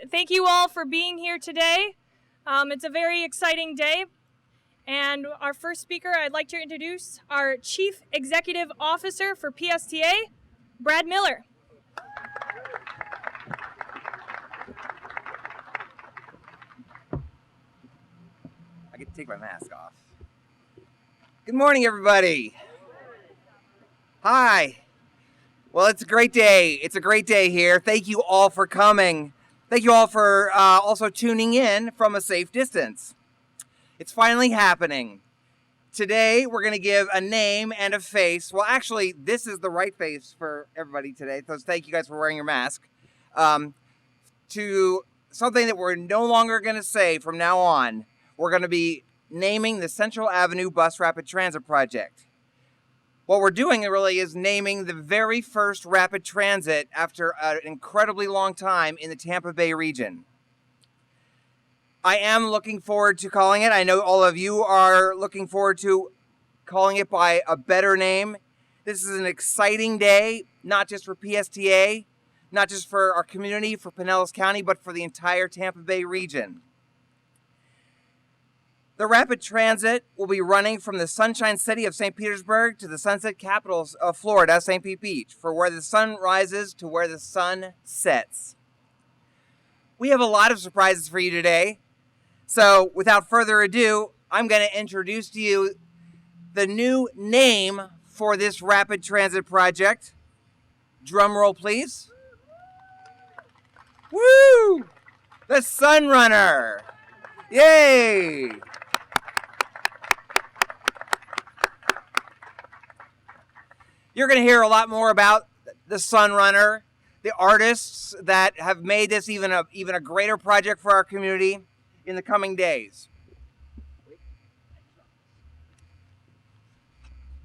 thank you all for being here today. It's a very exciting day. And our first speaker, I'd like to introduce our Chief Executive Officer for Psta, Brad Miller. I get to take my mask off. Good morning, everybody. Hi. Well, it's a great day. It's a great day here. Thank you all for coming. Thank you all for also tuning in from a safe distance. It's finally happening. Today, we're going to give a name and a face. Well, actually, this is the right face for everybody today. So thank you guys for wearing your mask. To something that we're no longer going to say from now on. We're going to be naming the Central Avenue Bus Rapid Transit Project. What we're doing really is naming the very first rapid transit after an incredibly long time in the Tampa Bay region. I am looking forward to calling it. I know all of you are looking forward to calling it by a better name. This is an exciting day, not just for Psta, not just for our community, for Pinellas County, but for the entire Tampa Bay region. The rapid transit will be running from the Sunshine City of St. Petersburg to the Sunset Capital of Florida, St. Pete Beach, for where the sun rises to where the sun sets. We have a lot of surprises for you today. So without further ado, I'm going to introduce to you the new name for this rapid transit project. Drum roll, please. Woo! The SunRunner. Yay! You're going to hear a lot more about the SunRunner, the artists that have made this even a greater project for our community in the coming days.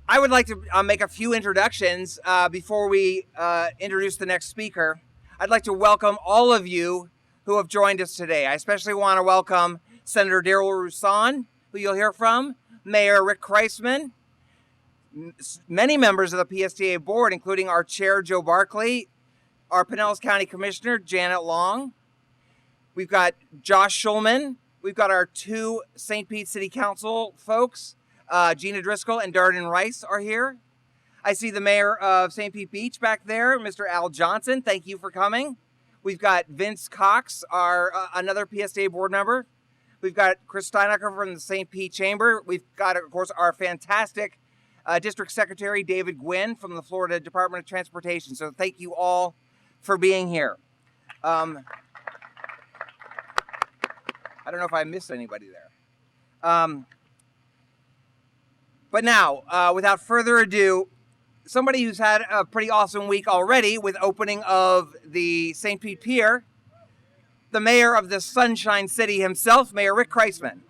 I would like to make a few introductions before we introduce the next speaker. I'd like to welcome all of you who have joined us today. I especially want to welcome Senator Darrell Roussan, who you'll hear from, Mayor Rick Kreisman, many members of the Psta board, including our chair, Joe Barkley, our Pinellas County Commissioner, Janet Long. We've got Josh Schulman. We've got our two St. Pete City Council folks, Gina Driscoll and Darden Rice are here. I see the mayor of St. Pete Beach back there, Mr. Al Johnson. Thank you for coming. We've got Vince Cox, our another Psta board member. We've got Chris Steinacher from the St. Pete Chamber. We've got, of course, our fantastic District Secretary David Gwynn from the Florida Department of Transportation. So thank you all for being here. I don't know if I missed anybody there. But now, without further ado, somebody who's had a pretty awesome week already with opening of the St. Pete Pier, the mayor of the Sunshine City himself, Mayor Rick Kreisman.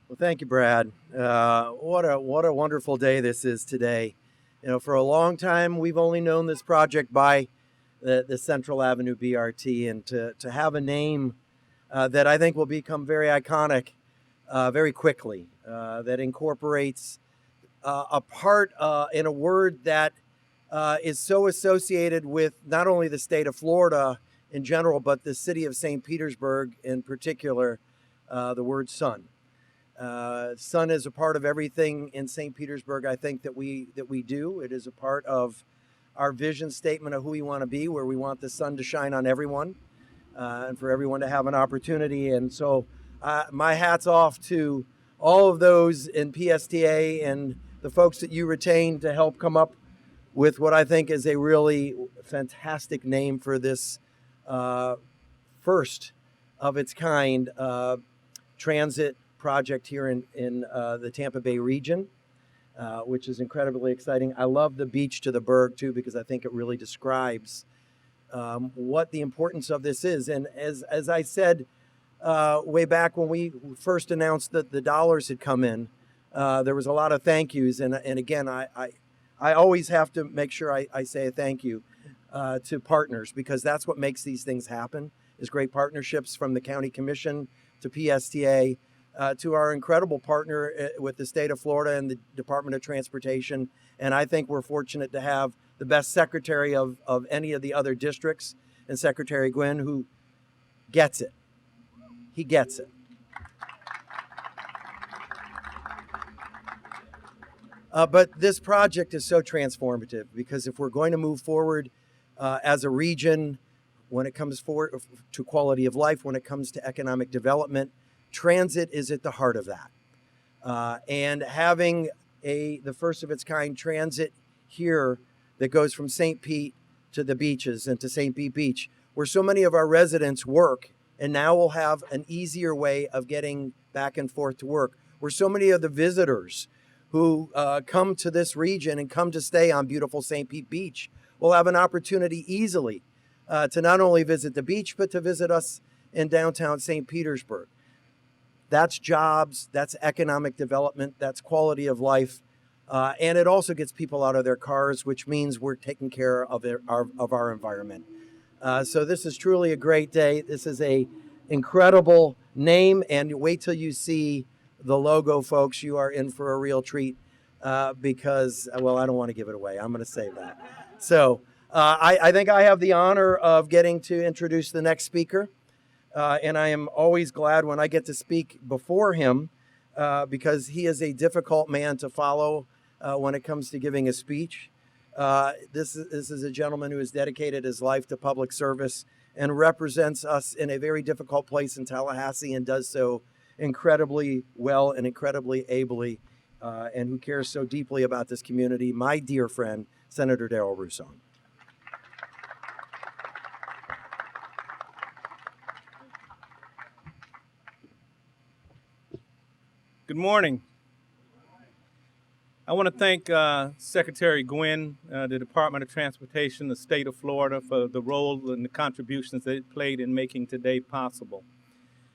Well, thank you, Brad. What a wonderful day this is today. You know, for a long time, we've only known this project by the Central Avenue BRT, and to have a name that I think will become very iconic very quickly, that incorporates a part in a word that is so associated with not only the state of Florida in general, but the city of St. Petersburg in particular, the word sun. Sun is a part of everything in St. Petersburg, I think, that we do. It is a part of our vision statement of who we want to be, where we want the sun to shine on everyone and for everyone to have an opportunity. And so my hat's off to all of those in Psta and the folks that you retained to help come up with what I think is a really fantastic name for this first of its kind transit project here in the Tampa Bay region, which is incredibly exciting. I love the beach to the Berg too, because I think it really describes what the importance of this is. And as I said way back when we first announced that the dollars had come in, there was a lot of thank yous. And again, I always have to make sure I say a thank you to partners, because that's what makes these things happen, is great partnerships from the county commission to Psta, to our incredible partner with the state of Florida and the Department of Transportation. And I think we're fortunate to have the best secretary of any of the other districts, and Secretary Gwynn, who gets it. He gets it. But this project is so transformative, because if we're going to move forward as a region, when it comes forward to quality of life, when it comes to economic development, transit is at the heart of that. And having the first of its kind transit here that goes from St. Pete to the beaches and to St. Pete Beach, where so many of our residents work, and now we'll have an easier way of getting back and forth to work, where so many of the visitors who come to this region and come to stay on beautiful St. Pete Beach will have an opportunity easily to not only visit the beach, but to visit us in downtown St. Petersburg. That's jobs, that's economic development, that's quality of life, and it also gets people out of their cars, which means we're taking care of our environment. So this is truly a great day. This is a incredible name, and wait till you see the logo, folks. You are in for a real treat because, well, I don't want to give it away. I'm going to save that. So I think I have the honor of getting to introduce the next speaker. And I am always glad when I get to speak before him because he is a difficult man to follow when it comes to giving a speech. This is a gentleman who has dedicated his life to public service and represents us in a very difficult place in Tallahassee, and does so incredibly well and incredibly ably, and who cares so deeply about this community, my dear friend, Senator Darrell Rousseau. Good morning. I want to thank Secretary Gwynn, the Department of Transportation, the state of Florida, for the role and the contributions that it played in making today possible.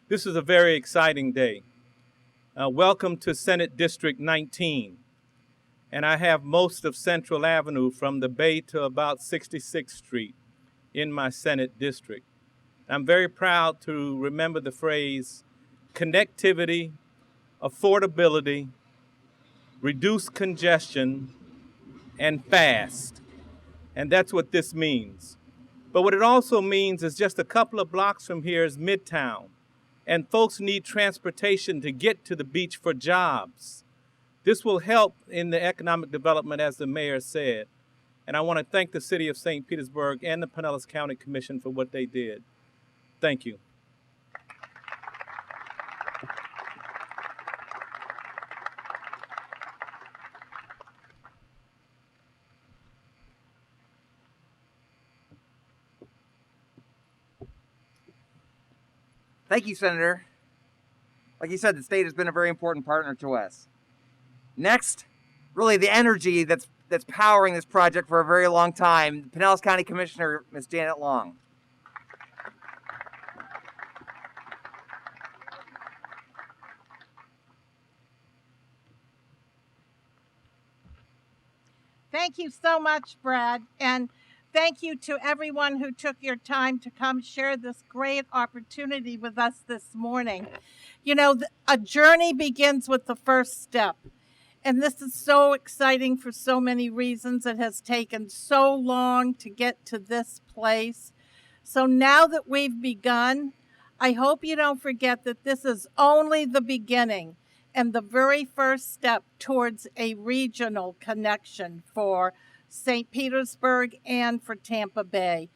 This is a very exciting day. Welcome to Senate District 19. And I have most of Central Avenue from the Bay to about 66th Street in my Senate district. I'm very proud to remember the phrase connectivity, affordability, reduce congestion, and fast. And that's what this means. But what it also means is just a couple of blocks from here is Midtown. And folks need transportation to get to the beach for jobs. This will help in the economic development, as the mayor said. And I want to thank the city of St. Petersburg and the Pinellas County Commission for what they did. Thank you. Thank you, Senator. Like you said, the state has been a very important partner to us. Next, really the energy that's powering this project for a very long time, Pinellas County Commissioner, Ms. Janet Long. Thank you so much, Brad, and thank you to everyone who took your time to come share this great opportunity with us this morning. You know, a journey begins with the first step, and this is so exciting for so many reasons. It has taken so long to get to this place. So now that we've begun, I hope you don't forget that this is only the beginning and the very first step towards a regional connection for St. Petersburg and for Tampa Bay.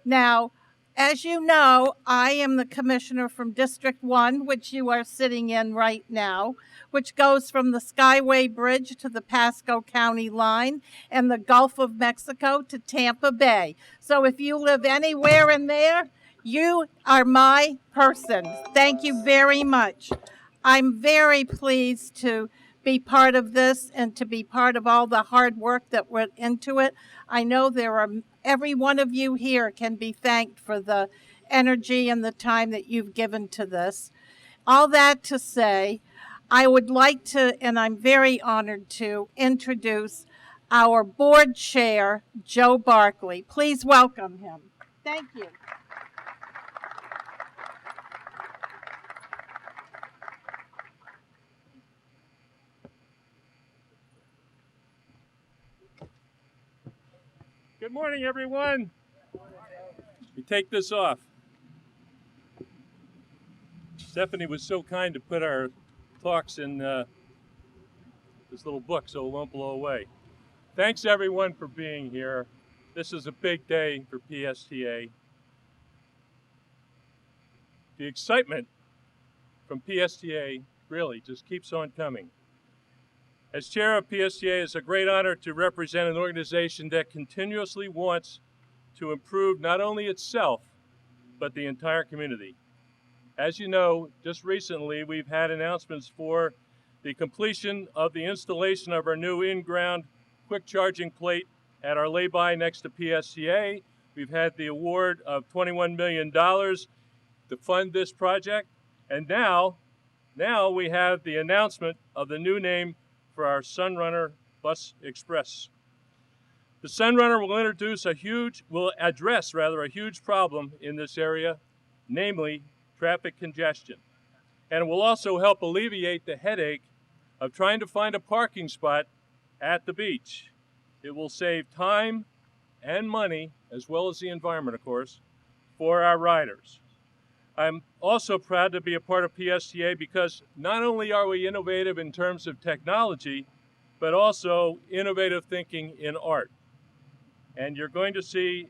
Now, as you know, I am the commissioner from District 1, which you are sitting in right now, which goes from the Skyway Bridge to the Pasco County line and the Gulf of Mexico to Tampa Bay. So if you live anywhere in there, you are my person. Thank you very much. I'm very pleased to be part of this and to be part of all the hard work that went into it. I know every one of you here can be thanked for the energy and the time that you've given to this. All that to say, I would like to, and I'm very honored to, introduce our board chair, Joe Barkley. Please welcome him. Thank you. Good morning, everyone. We take this off. Stephanie was so kind to put our talks in this little book so it won't blow away. Thanks, everyone, for being here. This is a big day for PSTA. The excitement from PSTA really just keeps on coming. As chair of PSTA, it's a great honor to represent an organization that continuously wants to improve not only itself, but the entire community. As you know, just recently we've had announcements for the completion of the installation of our new in-ground quick charging plate at our lay-by next to PSTA. We've had the award of $21 million to fund this project. And now we have the announcement of the new name for our SunRunner Bus Express. The SunRunner will address a huge problem in this area, namely traffic congestion. And it will also help alleviate the headache of trying to find a parking spot at the beach. It will save time and money, as well as the environment, of course, for our riders. I'm also proud to be a part of PSTA because not only are we innovative in terms of technology, but also innovative thinking in art. And you're going to see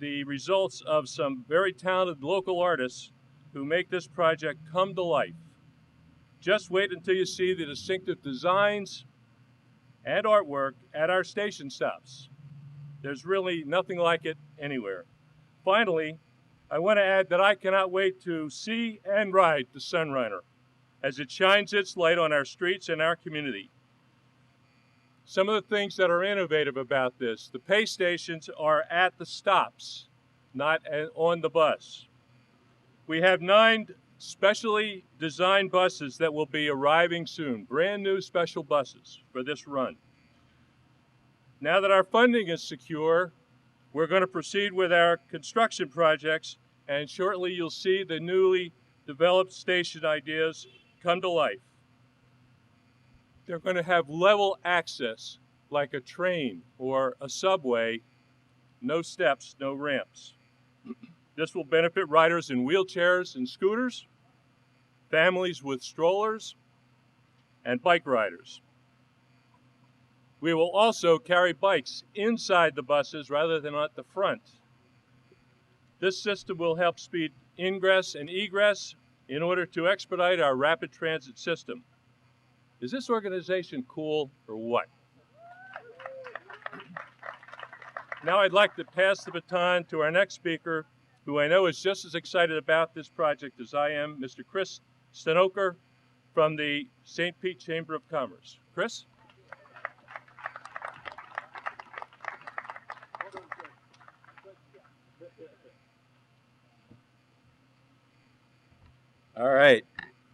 the results of some very talented local artists who make this project come to life. Just wait until you see the distinctive designs and artwork at our station stops. There's really nothing like it anywhere. Finally, I want to add that I cannot wait to see and ride the SunRunner as it shines its light on our streets and our community. Some of the things that are innovative about this, the pay stations are at the stops, not on the bus. We have 9 specially designed buses that will be arriving soon, brand new special buses for this run. Now that our funding is secure, we're going to proceed with our construction projects, and shortly you'll see the newly developed station ideas come to life. They're going to have level access like a train or a subway, no steps, no ramps. This will benefit riders in wheelchairs and scooters, families with strollers, and bike riders. We will also carry bikes inside the buses rather than at the front. This system will help speed ingress and egress in order to expedite our rapid transit system. Is this organization cool or what? Now I'd like to pass the baton to our next speaker, who I know is just as excited about this project as I am, Mr. Chris Stenoker from the St. Pete Chamber of Commerce. Chris? All right.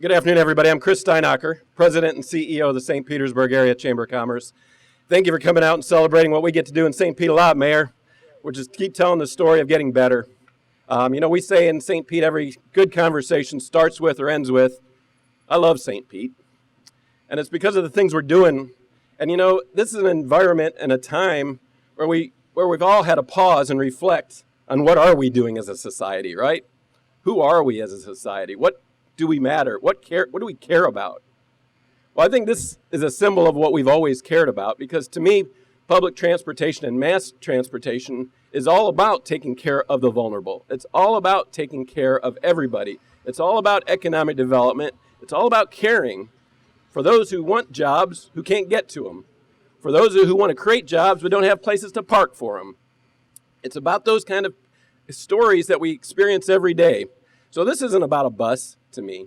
Good afternoon, everybody. I'm Chris Stenoker, President and CEO of the St. Petersburg Area Chamber of Commerce. Thank you for coming out and celebrating what we get to do in St. Pete a lot, Mayor. We'll just keep telling the story of getting better. We say in St. Pete, every good conversation starts with or ends with, I love St. Pete. And it's because of the things we're doing. And, this is an environment and a time where we've all had to pause and reflect on what are we doing as a society, right? Who are we as a society? What do we matter? What do we care about? Well, I think this is a symbol of what we've always cared about, because to me, public transportation and mass transportation is all about taking care of the vulnerable. It's all about taking care of everybody. It's all about economic development. It's all about caring for those who want jobs who can't get to them, for those who want to create jobs but don't have places to park for them. It's about those kind of stories that we experience every day. So this isn't about a bus to me.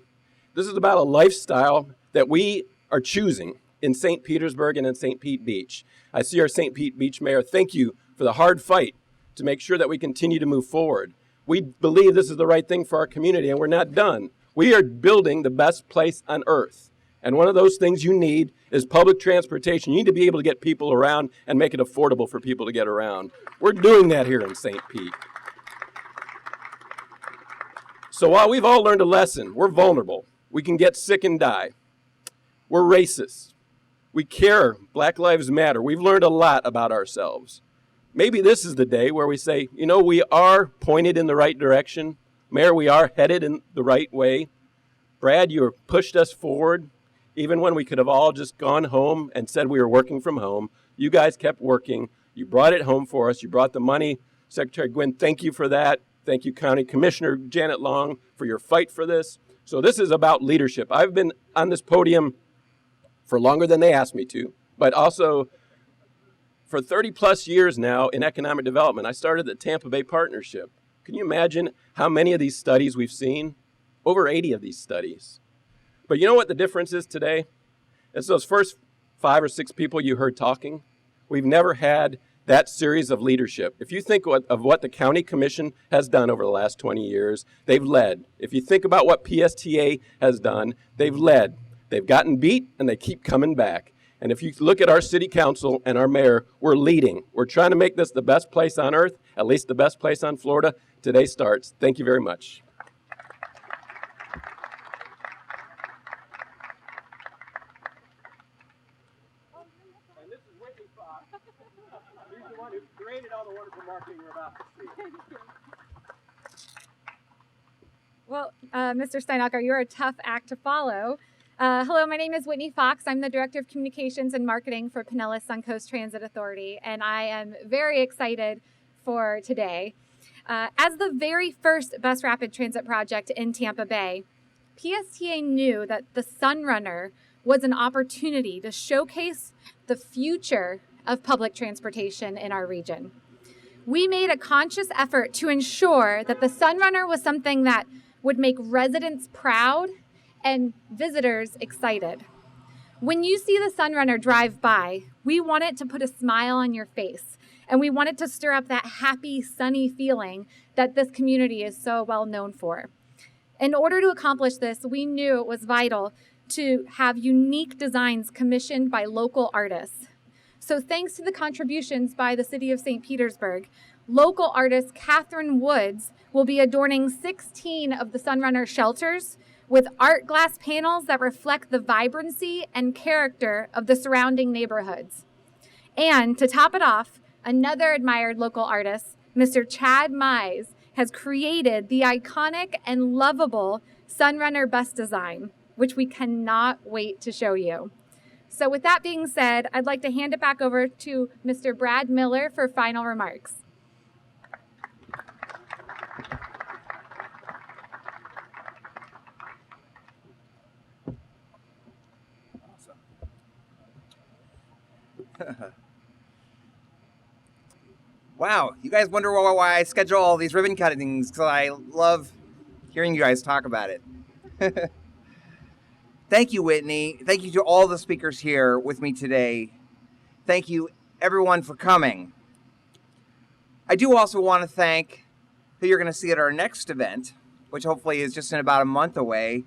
This is about a lifestyle that we are choosing in St. Petersburg and in St. Pete Beach. I see our St. Pete Beach Mayor. Thank you for the hard fight to make sure that we continue to move forward. We believe this is the right thing for our community, and we're not done. We are building the best place on earth. And one of those things you need is public transportation. You need to be able to get people around and make it affordable for people to get around. We're doing that here in St. Pete. So while we've all learned a lesson, we're vulnerable. We can get sick and die. We're racist. We care. Black Lives Matter. We've learned a lot about ourselves. maybe this is the day where we say, you know, we are pointed in the right direction. Mayor, we are headed in the right way. Brad, you have pushed us forward. Even when we could have all just gone home and said we were working from home, you guys kept working. You brought it home for us. You brought the money. Secretary Gwynn, thank you for that. Thank you, County Commissioner Janet Long, for your fight for this. So this is about leadership. I've been on this podium for longer than they asked me to, but also for 30 plus years now in economic development. I started the Tampa Bay Partnership. Can you imagine how many of these studies we've seen? Over 80 of these studies. But you know what the difference is today? It's those first 5 or 6 people you heard talking. We've never had that series of leadership. If you think of what the County Commission has done over the last 20 years, they've led. If you think about what PSTA has done, they've led. They've gotten beat and they keep coming back. And if you look at our city council and our mayor, we're leading. We're trying to make this the best place on earth, at least the best place on Florida. Today starts. Thank you very much. Well, Mr. Steinacher, you're a tough act to follow. Hello, my name is Whitney Fox. I'm the Director of Communications and Marketing for Pinellas Suncoast Transit Authority, and I am very excited for today. As the very first bus rapid transit project in Tampa Bay, PSTA knew that the SunRunner was an opportunity to showcase the future of public transportation in our region. We made a conscious effort to ensure that the SunRunner was something that would make residents proud and visitors excited. When you see the SunRunner drive by, we want it to put a smile on your face, and we want it to stir up that happy, sunny feeling that this community is so well known for. In order to accomplish this, we knew it was vital to have unique designs commissioned by local artists. So thanks to the contributions by the City of St. Petersburg, local artist Catherine Woods will be adorning 16 of the SunRunner shelters with art glass panels that reflect the vibrancy and character of the surrounding neighborhoods. And to top it off, another admired local artist, Mr. Chad Mize, has created the iconic and lovable SunRunner bus design, which we cannot wait to show you. So with that being said, I'd like to hand it back over to Mr. Brad Miller for final remarks. Wow, you guys wonder why I schedule all these ribbon cuttings, because I love hearing you guys talk about it. Thank you, Whitney. Thank you to all the speakers here with me today. Thank you, everyone, for coming. I do also want to thank who you're going to see at our next event, which hopefully is just in about a month away,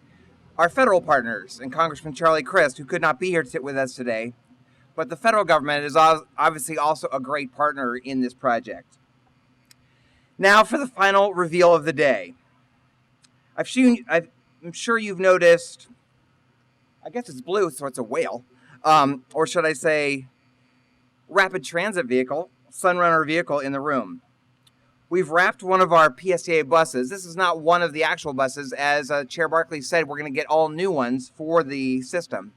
our federal partners and Congressman Charlie Crist, who could not be here with us today. But the federal government is obviously also a great partner in this project. Now for the final reveal of the day. I'm sure you've noticed, I guess it's blue, so it's a whale. Or should I say, rapid transit vehicle, SunRunner vehicle in the room. We've wrapped one of our PSTA buses. This is not one of the actual buses. As Chair Barkley said, we're going to get all new ones for the system.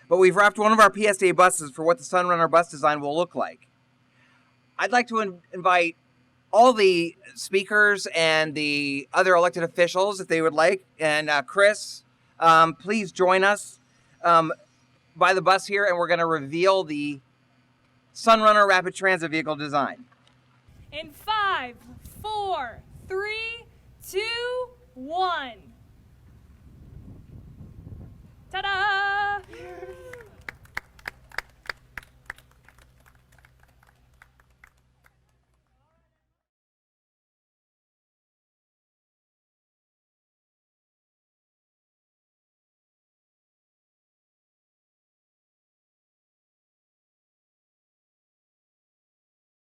But we've wrapped one of our PSTA buses for what the SunRunner bus design will look like. I'd like to invite all the speakers and the other elected officials, if they would like, and Chris, please join us by the bus here, and we're going to reveal the SunRunner Rapid Transit Vehicle design. In 5, 4, 3, 2,